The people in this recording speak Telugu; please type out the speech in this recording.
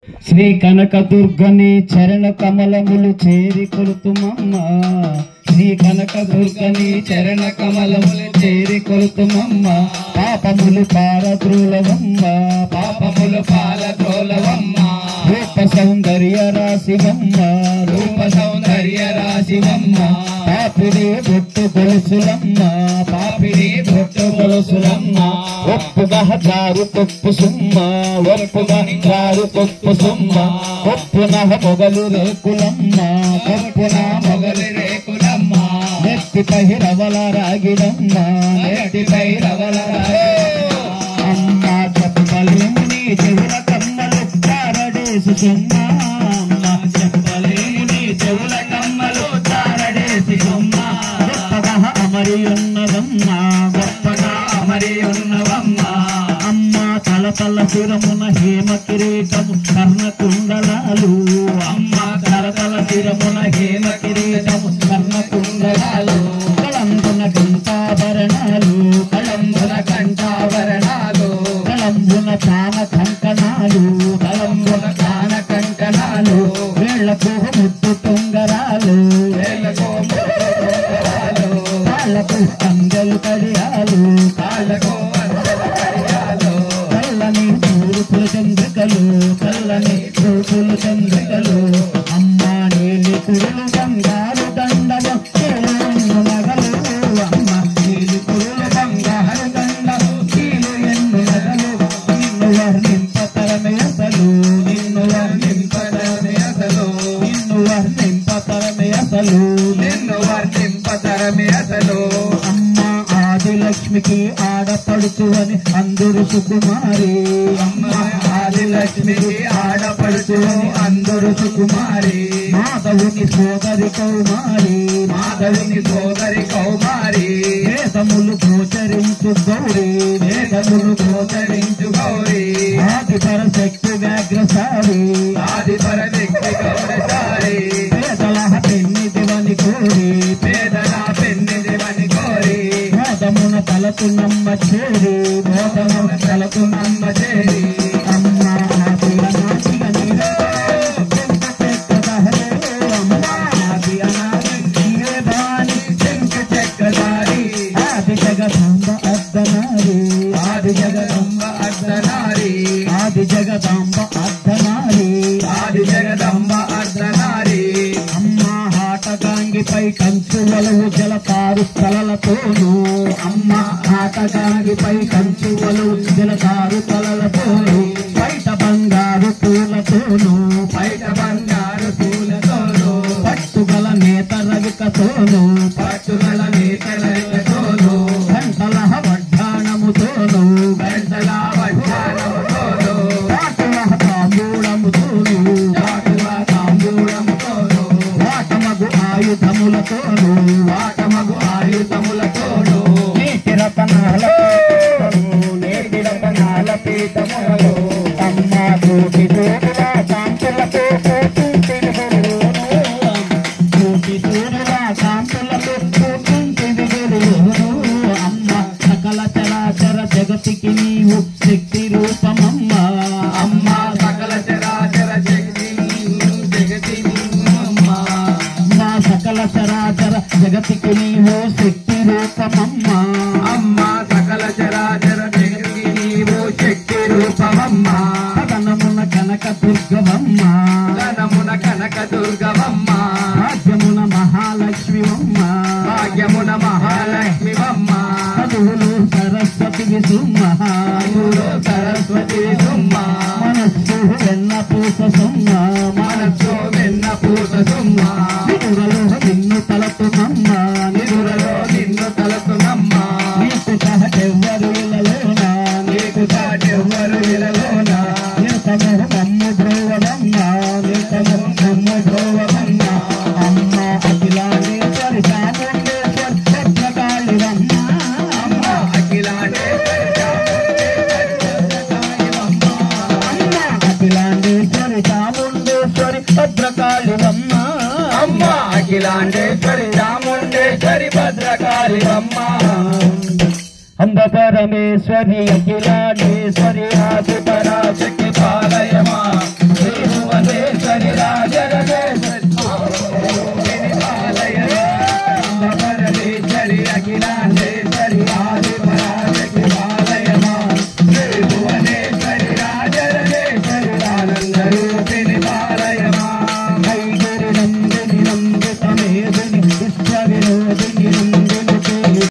శ్రీ కనకదుర్గని చరణ కమలములు చేరి కొలుతుమమ్మ శ్రీ కనకదుర్గని చరణ కమలములు చేరి కొలుతుమమ్మ పాపములు పారద్రోలవమ్మ పాపములు పారద్రోలవమ్మ రూప సౌందర్య రాశివమ్మ రూప సౌందర్య రాశివమ్మ పాపిడి బొట్టు గొలుసులమ్మ పాపిడి బొట్టు గొలుసులమ్మ ఒప్పుగా జారు కొప్పు సుమ్మ ఒప్పుగా జారు కొప్పు సుమ్మ కొప్పున మొగలు రేకులమ్మ కొప్పున మొగలు రేకులమ్మ నెత్తిపై రవల రాగిడమ్మ నెత్తిపై రవల అమ్మ చెప్పలేము నీ చెవుల కమ్మలు చారడేసి సుమ్మ అమ్మ చెప్పలేము నీ చెవుల కమ్మలు చారడేసి సుమ్మ గొప్పగా అమరి ఉన్నదమ్మ గొప్పగా అమరి ఉన్నవమ్మ అమ్మ తలతల శిరమున హేమ కిరీటము కర్ణ కుండలాలు అమ్మ తలతల శిరమున హేమ కిరీటము కర్ణ కుండలాలు కళంబున కంఠాభరణాలు కళంబున కంఠాభరణాలు కళంబున కాన కంకణాలు కళంబున కాన కంకణాలు వేళ్లకు ముద్దు తుంగరాలు వేళ్లకు కాళ్ళకు అందలు కడియాలు కాళ్ళకు కళ్ళని తూర్పులు చంద్రికలు కళ్ళని తూర్పులు చంద్రికలు అమ్మ నీలి కురులు బంగారు దండలు కీలు నగలు అమ్మ నీలి కురులు బంగారు దండలు కీలు ఎన్ను నగలు నిన్ను వర్ణింపతరమే అసలు నిన్ను వర్ణింపతరమే అసలు నిన్ను వర్ణింపతరమే అసలు నిన్ను వర్ణింపతరమే అసలు అమ్మ ఆదిలక్ష్మికి ఆడపడుచు అని అందరు సుకుమారి అమ్మ ఆదిలక్ష్మికి ఆడపడుచు అని అందరు సుకుమారి మాధవుని సోదరి కౌమారి మాధవుని సోదరి కౌమారి వేదములు గోచరించు గౌరీ వేదములు గోచరించు గౌరీ ఆదిపర శక్తి వ్యాఘ్రసారి ఆదిపర శక్తి గౌరసారి పేదల పెన్ని దివని కోరి పేదల పెన్ని దివని కోరి మోదమున తలకు నమ్మ చేరి మోదమున తలకు నమ్మ చేరి అమ్మ ఆది అనాది నీరే అమ్మ ఆది అనాది నీరే బాని చెంకు చెక్కదారి ఆది జగదంబ అర్ధనారి ఆది జగదంబ అర్ధనారి ఆది జగదంబ అర్ధనారి ఆది జగదంబ అర్ధనారి అమ్మ ఆటగాంగిపై కంచువలవు జలపారు తలలతోను అమ్మ ఆటగాంగిపై కంచువలు జలపారు తలలతోను బయట బంగారు పూలతోను బయట బంగారు పూలతోను పట్టుగల నేత రవికతోను పట్టుగల నేత రవికతోను గంటల వడ్డాణముతోను గంటల వడ్డాణముతోను చాటుల తాంబూలముతోను చాటుల తాంబూలముతోను వాటమగు ఆయుధములతోను వాటమగు ఆయుధములతోను నేటి రతనాల నేటి రతనాల పీఠములలో అమ్మ కోటి తోడుల కాంతులతో కోటి తోడుల కాంతులతో అమ్మ సకల చరాచర జగతికి నీవు శక్తి రూపమమ్మ అమ్మ సకల చరాచర జగతి నీవు జగతి అమ్మ సకల చరాచర జగతికి నీవు శక్తి రూపమమ్మ అమ్మ సకల చరాచర జగతికి నీవు శక్తి రూపమమ్మ గణమున కనక దుర్గవమ్మ గణమున కనక దుర్గవమ్మ భాగ్యమున మహాలక్ష్మివమ్మ భాగ్యమున మహాలక్ష్మివమ్మ చదువులు సరస్వతి సుమ్మ చదువులు సరస్వతి సుమ్మ మనస్సు వెన్న పూస సుమ్మ మనస్సు వెన్న పూస సుమ్మ నిదురలో నిన్ను తలతుమమ్మ నిదురలో నిన్ను తలతుమమ్మ నీకు సహెవ్వరు ఇలలోనా నీకు సహెవ్వరు ఇలలోనా నితము నమ్ము ద్రోవమమ్మ నితము నమ్ము ద్రోవమమ్మ అమ్మ అఖిలాండేశ్వరి చాముండేశ్వరి భద్రకాళివమ్మ అమ్మ అఖిలాండేశ్వరి అఖిలాండేశ్వరి చాముండేశ్వరి భద్రకాళివమ్మ అమ్మ అఖిలాండేశ్వరి చాముండేశ్వరి భద్రకాళివమ్మ అంబ పరమేశ్వరి అఖిలాండేశ్వరి ఆది పరాశక్తి